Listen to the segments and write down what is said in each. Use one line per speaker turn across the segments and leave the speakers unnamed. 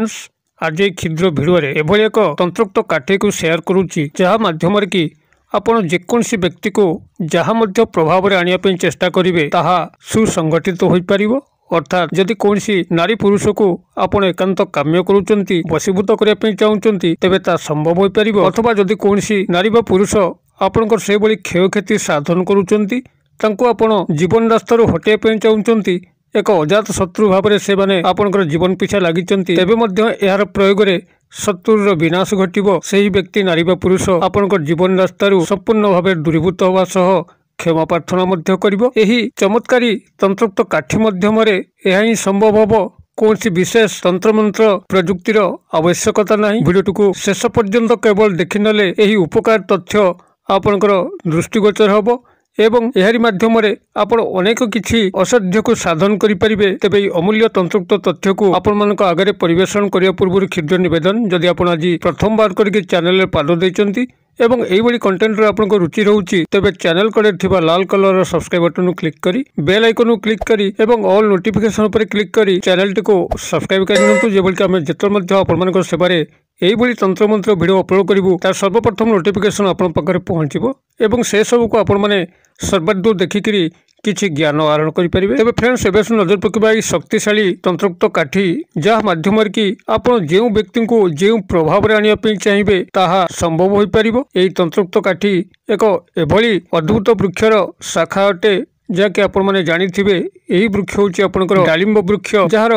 Friends आज एक क्षुद्र भिडियो एभली एक तंत्रोक्त काठी को शेयर करुच्ची जहाँ माध्यम कि आपण जेकोसी व्यक्ति को जहाँ मध्य प्रभाव में आने चेष्टा करेंगे ताहा सुसंगठित हो पार अर्थात जदि कौन नारी पुरुष को आपण एकांत काम्य करुँच वशीभूत करने चाहते तेरे ता संभव हो पार अथवा जदि कौन नारी बा पुरुष आपणकर से भली क्षयक्षति साधन करुँच जीवन रास्तार हटाइवाई चाहते एक अजात शत्रु भाव में से माने आपणकर जीवन पिछा लगी यार प्रयोग में शत्रुर विनाश घटिबो सही व्यक्ति नारी बा पुरुष आपणकर जीवन रास्तार संपूर्ण भाव दूरीभूत होगा सह क्षमा प्रार्थना मध्य करिबो। एही चमत्कारी तंत्रोक्त काठी मध्यम यह ही संभव हम कौन विशेष तंत्र मंत्र प्रयुक्तिर आवश्यकता नहीं। भिडियो को शेष पर्यंत केवल देखिने यही उपकार तथ्य आपणकर दृष्टिगोचर हम एवं एहारी माध्यम आपण अनेक किछि असाध्य को साधन करें तेज अमूल्य तंत्रोक्त तथ्य को आपण मान आगे परिवेशन करने पूर्व क्षुद्र निवेदन जदि आप आज प्रथम बार करके चैनल पाद देइचंती एवं एही कंटेंट रे आपनको रुचि रहउची तेबे चैनल कड़े थिबा लाल कलर सब्सक्राइब बटन क्लिक करी बेल आइकन क्लिक करी एवं ऑल नोटिफिकेशन पर क्लिक करी चैनल टी को सब्सक्राइब करनियंतु जेबल कि आमे जेतर मध्ये आपण मानक सेवारे एही भली तंत्र मंत्र वीडियो अपलोड करिवु तार सर्वप्रथम नोटिफिकेशन आपण पाखरे पहुंचीबो एवं से सब को आपण माने सर्वादूर देखिकरी किछि ज्ञान आहरण करि परिबे। तेबे फ्रेंड्स एबे नजर पकेबा शक्तिशाली तंत्रोक्त काठी जहाँ माध्यम कि आपण जेउ व्यक्ति को जेउ प्रभाव रे आनिया पई चाहिबे ताहा संभव होई परिबो। एही तंत्रोक्त काठी एक एभली अद्भुत वृक्षर शाखा अटे जहाँकि आपण माने जानिथिबे एही वृक्ष होची आपणकर डालिंब वृक्ष जार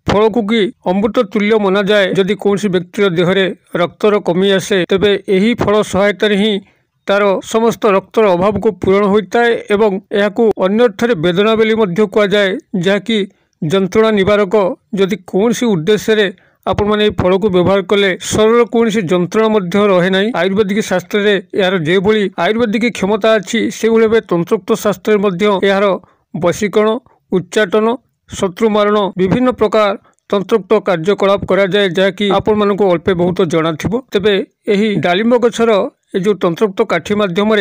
फल को कि अमृत तुल्य मना जाए जदि कौन व्यक्तिर देहरे रक्तर कमी आसे तेबे एही फल सहायता ही तार समस्त रक्तर अभाव को पूरण होता है एवं यह अन्यथरे वेदना बेली मध्य कह जाए जहाँकि जंत्रणा निवारक जदि कौन उद्देश्य रे आपण माने फल को व्यवहार कले शरीर कौन जंत्रणा मध्य रहे ना। आयुर्वेदिक शास्त्र रे यार जे भली आयुर्वेदिक क्षमता अच्छी से भाव तंत्रोक्त शास्त्र मध्य यार वशीकरण उच्चाटन शत्रु मारण विभिन्न प्रकार तंत्रोक्त कार्यकलाप करा जाए जहाँकि आपण मानक अल्पे बहुत जना थिबो। तेबे एही डालिंब गछर ए जो तंत्रोक्त काठी माध्यम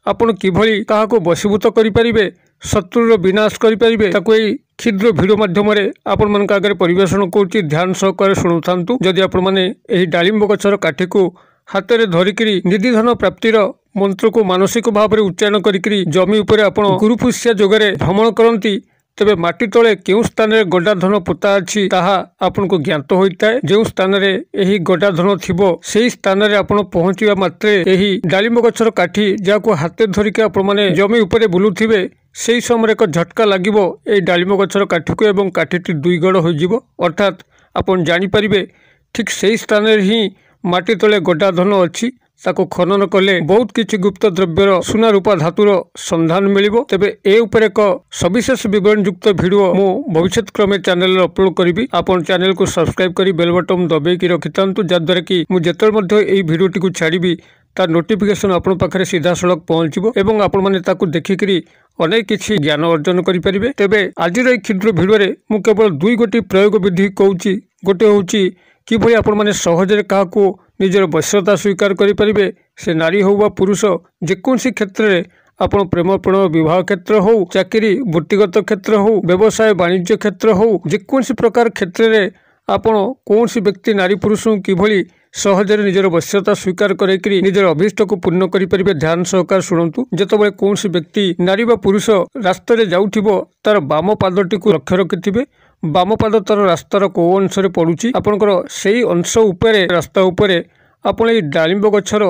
आपण किभली काहाको वशीभूत करि परिबे शत्रुर विनाश करि परिबे ताको एही क्षुद्र भिडियो माध्यम आपण मानक आगे परिवेशन करूची ध्यान सहकारे शुणुथांतु। जदि आपण माने एही डालिंब गछर काठी को हाथ में धरिकी निधि धन प्राप्तिर मंत्र को मानसिक भाव में उच्चारण करी जमी उपरे आपण गुरुपुष्या जोगरे भ्रमण करती तेबे माटी तले केउ स्थान रे गड्डा धन पोता अछि ताहा आपन को ज्ञात होइता है। जो स्थान रे एही गड्डा धन थिबो सेही स्थान रे आपण पहुंचिबा मात्रे एही डालिंब गछर काठी जाको हाथे धरिके आपण माने जमी उपरे बुलुथिबे सेही समय एक झटका लागिबो एही डालिंब गछर काठी को एवं काठीटी दुई गड़ होई जिवो अर्थात आपण जानि परिबे ठीक सेही स्थान रे ही माटी तले गड्डा धन अछि ताको खनन कले बहुत किछि गुप्त द्रव्यर सुना रूपा धातुर संधान मिलिबो। तेबे ए ऊपर एक सविशेष विवरण युक्त वीडियो मो भविष्य क्रमे चैनल रे अपलोड करिवि। आपण चैनल को सब्सक्राइब करी बेल बटन दबाई कि रखितांतु जद्वारा कि मु जेतर मध्ये एई वीडियोटी को छाड़िबि तार नोटिफिकेशन आपण पाखरे सीधा सड़क पहुंचबो एवं आपण माने ताकू देखिकरी अनेक किछि ज्ञान अर्जन करि परिबे। तेबे आजिर एई क्षुद्र वीडियो रे मु केवल दुई गोटी प्रयोग विधि कहूची। गोटे होउची किभली आपण माने सहजरे काहाको निजर वश्यता स्वीकार करें से नारी हो वा पुरुष जेकोसी क्षेत्र में आपण प्रेम प्रणय विवाह क्षेत्र हो चाकरी वृत्तिगत क्षेत्र हो व्यवसाय वाणिज्य क्षेत्र हो जेकोसी प्रकार क्षेत्र में आपण कौन व्यक्ति नारी पुरुष किभली सहजरे निजर वश्यता स्वीकार करें निजर अभीष्ट को पूर्ण करें। ध्यान सहकार शुणु जितेबाला कौन व्यक्ति नारी बा पुरुष रास्तार जाऊथिबो तार बाम पादटी को लक्ष्य रखिथिबे बाम पाद तार रास्तार कौ अंश पड़ुची आपणकर सेही अंश उपरे रास्ता उपरे आपण ए डालिंब गछर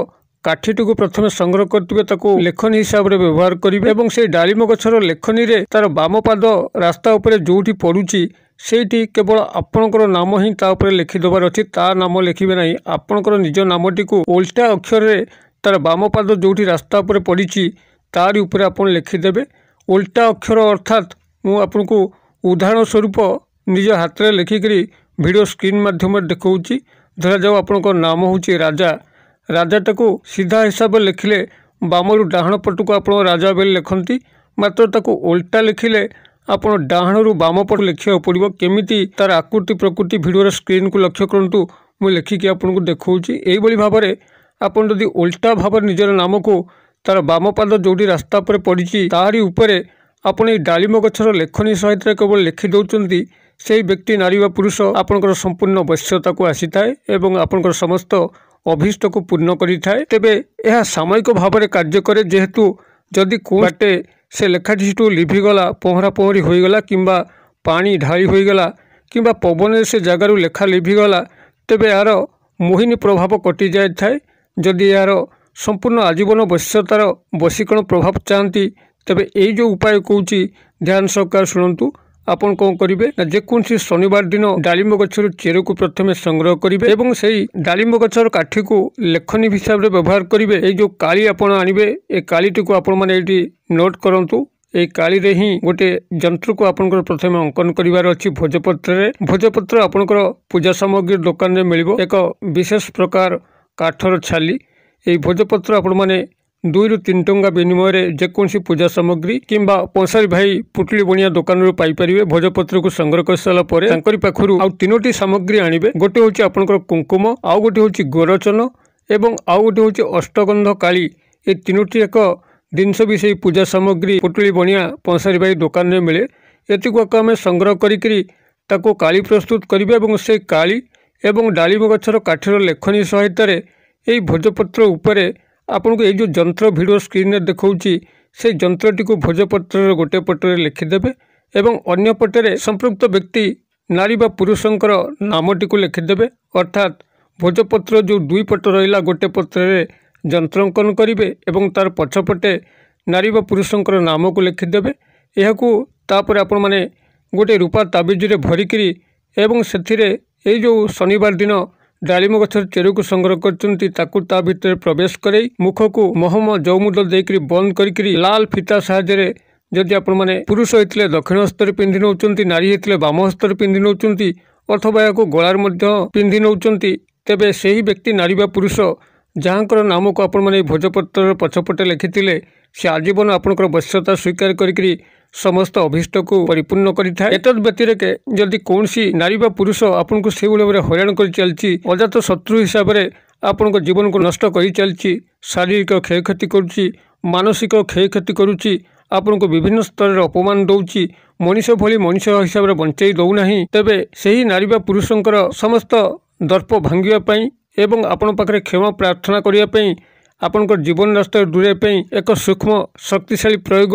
काठीटी को प्रथम संग्रह करथिबे ताको लेखनी हिसाब रे व्यवहार करिवे एवं से डालिंब गछर लेखनी रे तार बाम पाद रास्ता उपरे जोठी पड़ुची सेठी केवल आपणकर नाम ही ता उपरे लिखि दबार अछि ता नाम लिखिबे नाही आपणकर निज नामटी को उल्टा अक्षर रे तार बाम पाद जोठी रास्ता उपरे पड़िची तारि उपरे आपण लिखिदेबे उल्टा अक्षर अर्थात मु आपनको उदाहरण स्वरूप निज हाथ में लिखिकी वीडियो स्क्रीन माध्यम देखौची। धरा जाओ आपणकर नाम होची राजा राजाटा को सीधा हिसाब से लिखिले बामरु डाहण पट को आप राजा बेले लिखती मात्र ताको उल्टा लिखिले आपण डाहणु बाम पट लिखा पड़ो केमिति तार आकृति प्रकृति वीडियो स्क्रीन को लक्ष्य करंतु मु लिखिकी आपको देखौची। एही भाव में आपन जदि उल्टा भाव निजर नाम को तार बाम पाद जोटी रास्ता पर पड़ी तारी उपरे आपण डालिंब गछर लेखनी सहित केवल लिखि दौरान ସେହି ବ୍ୟକ୍ତି ନାରୀ ବା ପୁରୁଷ ଆପଣଙ୍କର ସମ୍ପୂର୍ଣ୍ଣ ବଶ୍ୟତାକୁ ଆସିଥାଏ ଏବଂ ଆପଣଙ୍କର ସମସ୍ତ ଅଭୀଷ୍ଟକୁ ପୂର୍ଣ୍ଣ କରିଥାଏ। ତେବେ ଏହା ସାମୟିକ ଭାବରେ କାର୍ଯ୍ୟ କରେ, ଯେହେତୁ ଯଦି କେଉଁ ବାଟେ ସେ ଲେଖାଟିଠୁ ଲିଭିଗଲା, ପହଁରା ପହଁରି ହୋଇଗଲା କିମ୍ବା ପାଣି ଢାଳି ହୋଇଗଲା କିମ୍ବା ପବନରେ ସେ ଜାଗାରୁ ଲେଖା ଲିଭିଗଲା, ତେବେ ଏହାର ମୋହିନୀ ପ୍ରଭାବ କଟିଯାଇଥାଏ। ଯଦି ଏହାର ସମ୍ପୂର୍ଣ୍ଣ ଆଜୀବନ ବଶ୍ୟତାର ବଶୀକରଣ ପ୍ରଭାବ ଚାହାନ୍ତି, ତେବେ ଏଇ ଯେଉଁ ଉପାୟ କହୁଛି ଧ୍ୟାନ ସହକାରେ ଶୁଣନ୍ତୁ। ଆପଣ କ'ଣ କରିବେ ନା, ଯେକୌଣସି ଶନିବାର ଦିନ ଡାଳିମ୍ବ ଗଛରୁ ଚେରକୁ ପ୍ରଥମେ ସଂଗ୍ରହ କରିବେ ଏବଂ ସେହି ଡାଳିମ୍ବ ଗଛର କାଠିକୁ ଲେଖନୀ ହିସାବରେ ବ୍ୟବହାର କରିବେ। ଏଇ ଯେଉଁ କାଳି ଆପଣ ଆଣିବେ, ଏ କାଳିଟିକୁ ଆପଣମାନେ ଏଇଠି ନୋଟ୍ କରନ୍ତୁ। এই କାଳିରେ ହିଁ ଗୋଟେ ଯନ୍ତ୍ରକୁ ଆପଣଙ୍କର ପ୍ରଥମେ ଅଙ୍କନ କରିବାର ଅଛି ଭୋଜପତ୍ରରେ। ଭୋଜପତ୍ର ଆପଣଙ୍କର ପୂଜା ସାମଗ୍ରୀ ଦୋକାନରେ ମିଳିବ। ଏକ ବିଶେଷ ପ୍ରକାର କାଠର ଛାଲି। এই ଭୋଜପତ୍ର ଆପଣମାନେ 2 ରୁ 3 ଟଙ୍କା ବିନିମୟରେ ଯେକୌଣସି ପୂଜା ସାମଗ୍ରୀ କିମ୍ବା ପଂସାରୀ ଭାଇ ପୁଟୁଳି ବଣିଆ ଦୋକାନରୁ ପାଇପାରିବେ। ଭୋଜପତ୍ରକୁ ସଂଗ୍ରହ କରିସାରିଲା ପରେ ତାଙ୍କରି ପାଖରୁ ଆଉ 3ଟି ସାମଗ୍ରୀ ଆଣିବେ। ଗୋଟେ ହେଉଛି ଆପଣଙ୍କର କୁଙ୍କୁମ, ଆଉ ଗୋଟେ ହେଉଛି ଗୋରଚନ ଏବଂ ଆଉ ଗୋଟେ ହେଉଛି ଅଷ୍ଟଗନ୍ଧ କାଳି। এই 3ଟି ଏକ ଜିନିଷ ବି ସେହି ପୂଜା ସାମଗ୍ରୀ ପୁଟୁଳି ବଣିଆ ପଂସାରୀ ଭାଇ ଦୋକାନରେ ମିଳେ। ଏତିକୁ ଆମେ ସଂଗ୍ରହ କରିକିରି ତାକୁ କାଳି ପ୍ରସ୍ତୁତ କରିବେ ଏବଂ ସେ କାଳି ଏବଂ ଡାଳିମ୍ବ ଗଛର କାଠିର ଲେଖନୀ ସହାୟତାରେ এই ଭୋଜପତ୍ର ଉପରେ ଆପଣଙ୍କୁ ଏଇ ଯେଉଁ ଯନ୍ତ୍ର ଭିଡ଼ିଓ ସ୍କ୍ରିନରେ ଦେଖାଉଛି, সেই ଯନ୍ତ୍ରଟିକୁ ଭୋଜପତ୍ରର ଗୋଟେ ପଟରେ ଲେଖିଦେବେ ଏବଂ ଅନ୍ୟ ପଟରେ ସମ୍ପୃକ୍ତ ବ୍ୟକ୍ତି ନାରୀ ବା ପୁରୁଷଙ୍କର ନାମଟିକୁ ଲେଖିଦେବେ। ଅର୍ଥାତ୍ ଭୋଜପତ୍ର ଯେଉଁ 2 ପଟ ରହିଲା, ଗୋଟେ ପତ୍ରରେ ଯନ୍ତ୍ର ଅଙ୍କନ କରିବେ ଏବଂ ତାର ପଛପଟେ ନାରୀ ବା ପୁରୁଷଙ୍କର ନାମକୁ ଲେଖିଦେବେ। ଏହାକୁ ତାପରେ ଆପଣମାନେ ଗୋଟେ ରୂପା ତାବିଜରେ ଭରିକିରି ଏବଂ ସେଥିରେ ଏଇ ଯେଉଁ ଶନିବାର ଦିନ ଡାଳିମ୍ବ ଗଛର ଚେରକୁ ସଂଗ୍ରହ କରିଛନ୍ତି ତାକୁ ତା ଭିତରେ ପ୍ରବେଶ କରେଇ ମୁଖକୁ ମହମ ଜଉମୁଦ ଦେଇକରି ବନ୍ଦ କରିକିରି ଲାଲ ଫିତା ସାହାଯ୍ୟରେ, ଯଦି ଆପଣମାନେ ପୁରୁଷ ହେଇଥିଲେ ଦକ୍ଷିଣ ହସ୍ତରେ ପିନ୍ଧି ନେଉଛନ୍ତି, ନାରୀ ହେଇଥିଲେ ବାମ ହସ୍ତରେ ପିନ୍ଧି ନେଉଛନ୍ତି ଅଥବା ଏହାକୁ ଗଳାରେ ମଧ୍ୟ ପିନ୍ଧି ନେଉଛନ୍ତି, ତେବେ ସେହି ବ୍ୟକ୍ତି ନାରୀ ବା ପୁରୁଷ ଯାହାଙ୍କର ନାମକୁ ଆପଣମାନେ ଏହି ଭୋଜପତ୍ରର ପଛପଟେ ଲେଖିଥିଲେ, ସେ ଆଜୀବନ ଆପଣଙ୍କର ବଶ୍ୟତା ସ୍ୱୀକାର କରିକିରି ସମସ୍ତ ଅଭୀଷ୍ଟକୁ ପରିପୂର୍ଣ୍ଣ କରିଥାଏ। ଏତଦ୍ ବ୍ୟତିରେକେ ଯଦି କୌଣସି ନାରୀ ବା ପୁରୁଷ ଆପଣଙ୍କୁ ସେଇଭଳି ଭାବରେ ହଇରାଣ କରି ଚାଲିଛି, ଅଜାତ ଶତ୍ରୁ ହିସାବରେ ଆପଣଙ୍କ ଜୀବନକୁ ନଷ୍ଟ କରି ଚାଲିଛି, ଶାରୀରିକ କ୍ଷୟକ୍ଷତି କରୁଛି, ମାନସିକ କ୍ଷୟକ୍ଷତି କରୁଛି, ଆପଣଙ୍କୁ ବିଭିନ୍ନ ସ୍ତରରେ ଅପମାନ ଦେଉଛି, ମଣିଷ ଭଳି ମଣିଷ ହିସାବରେ ବଞ୍ଚାଇ ଦେଉନାହିଁ, ତେବେ ସେହି ନାରୀ ବା ପୁରୁଷଙ୍କର ସମସ୍ତ ଦର୍ପ ଭାଙ୍ଗିବା ପାଇଁ ଏବଂ ଆପଣଙ୍କ ପାଖରେ କ୍ଷମା ପ୍ରାର୍ଥନା କରିବା ପାଇଁ, ଆପଣଙ୍କ ଜୀବନ ରାସ୍ତାରେ ଦୂରେଇବା ପାଇଁ ଏକ ସୂକ୍ଷ୍ମ ଶକ୍ତିଶାଳୀ ପ୍ରୟୋଗ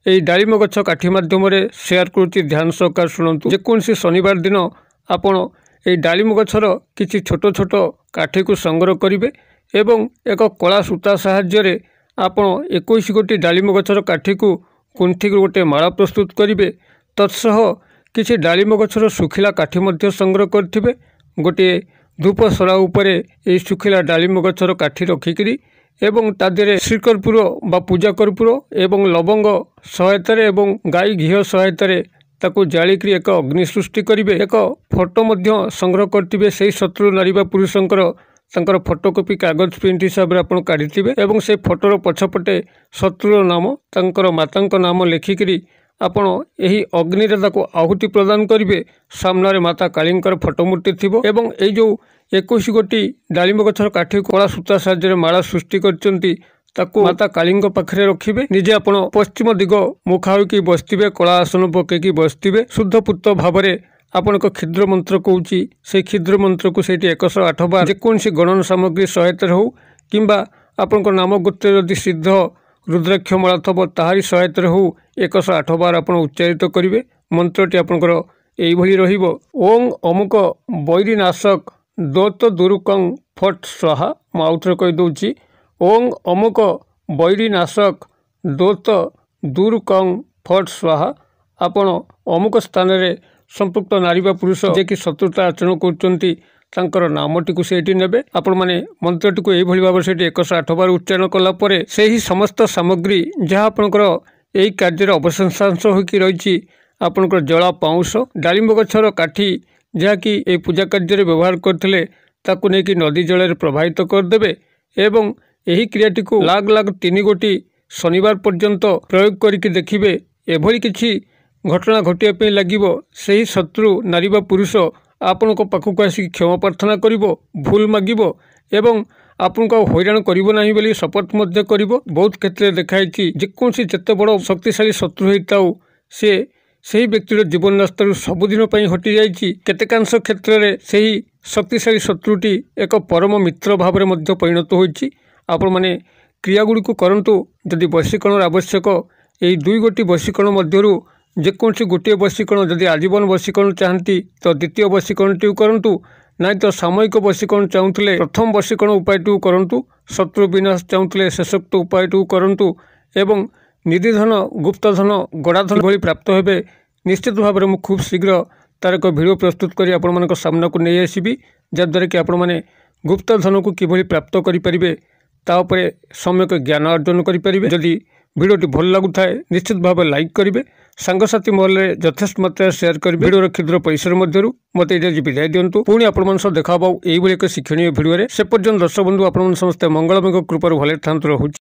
এই ଡାଳିମ୍ବ ଗଛ କାଠି ମାଧ୍ୟମରେ ସେୟାର କରୁଛି। ଧ୍ୟାନ ସହକାରେ ଶୁଣନ୍ତୁ। ଯେକୌଣସି ଶନିବାର ଦିନ ଆପଣ এই ଡାଳିମ୍ବ ଗଛର କିଛି ଛୋଟ ଛୋଟ କାଠିକୁ ସଂଗ୍ରହ କରିବେ ଏବଂ ଏକ କଳା ସୂତା ସାହାଯ୍ୟରେ ଆପଣ 21 ଗୋଟି ଡାଳିମ୍ବ ଗଛର କାଠିକୁ ଗୁନ୍ଥିକି ଗୋଟେ ମାଳା ପ୍ରସ୍ତୁତ କରିବେ। ତତ୍ସହ କିଛି ଡାଳିମ୍ବ ଗଛର ଶୁଖିଲା କାଠି ମଧ୍ୟ ସଂଗ୍ରହ କରିଥିବେ। ଗୋଟିଏ ଧୂପ ସରା ଉପରେ এই ଶୁଖିଲା ଡାଳିମ୍ବ ଗଛର କାଠି ରଖିକିରି ଏବଂ ତା ଦେହରେ ଶ୍ରୀକର୍ପୂର ବା ପୂଜା କର୍ପୂର ଏବଂ ଲବଙ୍ଗ ସହାୟତାରେ ଏବଂ ଗାଈ ଘିଅ ସହାୟତାରେ ତାକୁ ଜାଳିକିରି ଏକ ଅଗ୍ନି ସୃଷ୍ଟି କରିବେ। ଏକ ଫଟୋ ମଧ୍ୟ ସଂଗ୍ରହ କରିଥିବେ ସେହି ଶତ୍ରୁ ନାରୀ ବା ପୁରୁଷଙ୍କର, ତାଙ୍କର ଫଟୋକପି କାଗଜ ପ୍ରିଣ୍ଟ ହିସାବରେ ଆପଣ କାଢ଼ିଥିବେ ଏବଂ ସେହି ଫଟୋର ପଛପଟେ ଶତ୍ରୁର ନାମ, ତାଙ୍କର ମାତାଙ୍କ ନାମ ଲେଖିକିରି ଆପଣ ଏହି ଅଗ୍ନିରେ ତାକୁ ଆହୁତି ପ୍ରଦାନ କରିବେ। ସାମ୍ନାରେ ମାତା କାଳୀଙ୍କର ଫଟୋ ମୂର୍ତ୍ତି ଥିବ ଏବଂ ଏଇ ଯେଉଁ 21 ଗୋଟି ଡାଳିମ୍ବ ଗଛର କାଠି କଳା ସୂତା ସାହାଯ୍ୟରେ ମାଳା ସୃଷ୍ଟି କରିଛନ୍ତି ତାକୁ ମାତା କାଳୀଙ୍କ ପାଖରେ ରଖିବେ। ନିଜେ ଆପଣ ପଶ୍ଚିମ ଦିଗ ମୁଖା ହୋଇକି ବସିଥିବେ, କଳା ଆସନ ପକେଇକି ବସିଥିବେ। ଶୁଦ୍ଧପୂତ ଭାବରେ ଆପଣ ଏକ କ୍ଷୁଦ୍ର ମନ୍ତ୍ର କହୁଛି, ସେହି କ୍ଷୁଦ୍ର ମନ୍ତ୍ରକୁ ସେଇଠି 108 ବାର ଯେକୌଣସି ଗଣନ ସାମଗ୍ରୀ ସହାୟତାରେ ହେଉ କିମ୍ବା ଆପଣଙ୍କ ନାମ ଗୋତ୍ରରେ ଯଦି ସିଦ୍ଧ ରୁଦ୍ରାକ୍ଷ ମାଳା ଥିବ ତାହାରି ସହାୟତାରେ ହେଉ 108 ବାର ଆପଣ ଉଚ୍ଚାରିତ କରିବେ। ମନ୍ତ୍ରଟି ଆପଣଙ୍କର এইଭଳି ରହିବ। ଓଂ ଅମୁକ ବୈରୀନାଶକ ଦୋତ ଦୁରୁକଂ ଫଟ୍ ସ୍ୱାହା। ମୁଁ ଆଉଥରେ କହିଦେଉଛି, ଓଂ ଅମୁକ ବୈରୀନାଶକ ଦୋତ ଦୁରୁକଂ ଫଟ୍ ସ୍ୱାହା। ଆପଣ ଅମୁକ ସ୍ଥାନରେ ସମ୍ପୃକ୍ତ ନାରୀ ବା ପୁରୁଷ ଯିଏକି ଶତ୍ରୁତା ଆଚରଣ କରୁଛନ୍ତି ତାଙ୍କର ନାମଟିକୁ ସେଇଠି ନେବେ। ଆପଣମାନେ ମନ୍ତ୍ରଟିକୁ ଏଇଭଳି ଭାବରେ ସେଇଠି 108 ବାର ଉଚ୍ଚାରଣ କଲା ପରେ ସେହି ସମସ୍ତ ସାମଗ୍ରୀ ଯାହା ଆପଣଙ୍କର ଏହି କାର୍ଯ୍ୟରେ ଅବଶେଷାଂଶ ହୋଇକି ରହିଛି, ଆପଣଙ୍କର ଜଳା ପାଉଁଶ, ଡାଳିମ୍ବ ଗଛର କାଠି ଯାହାକି ଏହି ପୂଜା କାର୍ଯ୍ୟରେ ବ୍ୟବହାର କରିଥିଲେ, ତାକୁ ନେଇକି ନଦୀ ଜଳରେ ପ୍ରବାହିତ କରିଦେବେ ଏବଂ ଏହି କ୍ରିୟାଟିକୁ ଲାଗ ଲାଗ 3 ଗୋଟି ଶନିବାର ପର୍ଯ୍ୟନ୍ତ ପ୍ରୟୋଗ କରିକି ଦେଖିବେ। ଏଭଳି କିଛି ଘଟଣା ଘଟିବା ପାଇଁ ଲାଗିବ, ସେହି ଶତ୍ରୁ ନାରୀ ବା ପୁରୁଷ ଆପଣଙ୍କ ପାଖକୁ ଆସିକି କ୍ଷମା ପ୍ରାର୍ଥନା କରିବ, ଭୁଲ ମାଗିବ ଏବଂ ଆପଣଙ୍କୁ ଆଉ ହଇରାଣ କରିବ ନାହିଁ ବୋଲି ଶପଥ ମଧ୍ୟ କରିବ। ବହୁତ କ୍ଷେତ୍ରରେ ଦେଖାଯାଇଛି ଯେକୌଣସି ଯେତେ ବଡ଼ ଶକ୍ତିଶାଳୀ ଶତ୍ରୁ ହେଇଥାଉ, ସେ ସେହି ବ୍ୟକ୍ତିର ଜୀବନ ରାସ୍ତାରୁ ସବୁଦିନ ପାଇଁ ହଟିଯାଇଛି। କେତେକାଂଶ କ୍ଷେତ୍ରରେ ସେହି ଶକ୍ତିଶାଳୀ ଶତ୍ରୁଟି ଏକ ପରମ ମିତ୍ର ଭାବରେ ମଧ୍ୟ ପରିଣତ ହୋଇଛି। ଆପଣମାନେ କ୍ରିୟାଗୁଡ଼ିକୁ କରନ୍ତୁ। ଯଦି ବଶୀକରଣର ଆବଶ୍ୟକ, ଏହି 2 ବଶୀକରଣ ମଧ୍ୟରୁ ଯେକୌଣସି ଗୋଟିଏ ବଶୀକରଣ, ଯଦି ଆଜୀବନ ବଶୀକରଣ ଚାହାନ୍ତି ତ ଦ୍ୱିତୀୟ ବଶୀକରଣଟିକୁ କରନ୍ତୁ, ନାହିଁ ତ ସାମୟିକ ବଶୀକରଣ ଚାହୁଁଥିଲେ ପ୍ରଥମ ବଶୀକରଣ ଉପାୟଟିକୁ କରନ୍ତୁ, ଶତ୍ରୁ ବିନାଶ ଚାହୁଁଥିଲେ ଶେଷୋକ୍ତ ଉପାୟଟିକୁ କରନ୍ତୁ ଏବଂ ନିଧିଧନ, ଗୁପ୍ତଧନ, ଗଡ଼ାଧନ ଭଳି ପ୍ରାପ୍ତ ହେବେ। ନିଶ୍ଚିତ ଭାବରେ ମୁଁ ଖୁବ୍ ଶୀଘ୍ର ତାର ଏକ ଭିଡ଼ିଓ ପ୍ରସ୍ତୁତ କରି ଆପଣମାନଙ୍କ ସାମ୍ନାକୁ ନେଇ ଆସିବି, ଯାହାଦ୍ୱାରା କି ଆପଣମାନେ ଗୁପ୍ତଧନକୁ କିଭଳି ପ୍ରାପ୍ତ କରିପାରିବେ ତା ଉପରେ ସମ୍ୟକ ଜ୍ଞାନ ଅର୍ଜନ କରିପାରିବେ। ଯଦି ଭିଡ଼ିଓଟି ଭଲ ଲାଗୁଥାଏ ନିଶ୍ଚିତ ଭାବେ ଲାଇକ୍ କରିବେ, ସାଙ୍ଗସାଥି ମହଲରେ ଯଥେଷ୍ଟ ମାତ୍ରାରେ ସେୟାର କରିବେ। ଭିଡ଼ିଓର କ୍ଷୁଦ୍ର ପରିସର ମଧ୍ୟରୁ ମୋତେ ଏଇଟା ବିଦାୟ ଦିଅନ୍ତୁ। ପୁଣି ଆପଣମାନଙ୍କ ସହ ଦେଖା ହେବ ଏଇଭଳି ଏକ ଶିକ୍ଷଣୀୟ ଭିଡ଼ିଓରେ। ସେ ପର୍ଯ୍ୟନ୍ତ ଦର୍ଶକ ବନ୍ଧୁ ଆପଣମାନେ ସମସ୍ତେ ମଙ୍ଗଳମୟ କୃପାରୁ ଭଲରେ ଥାନ୍ତୁ। ରହୁଛି।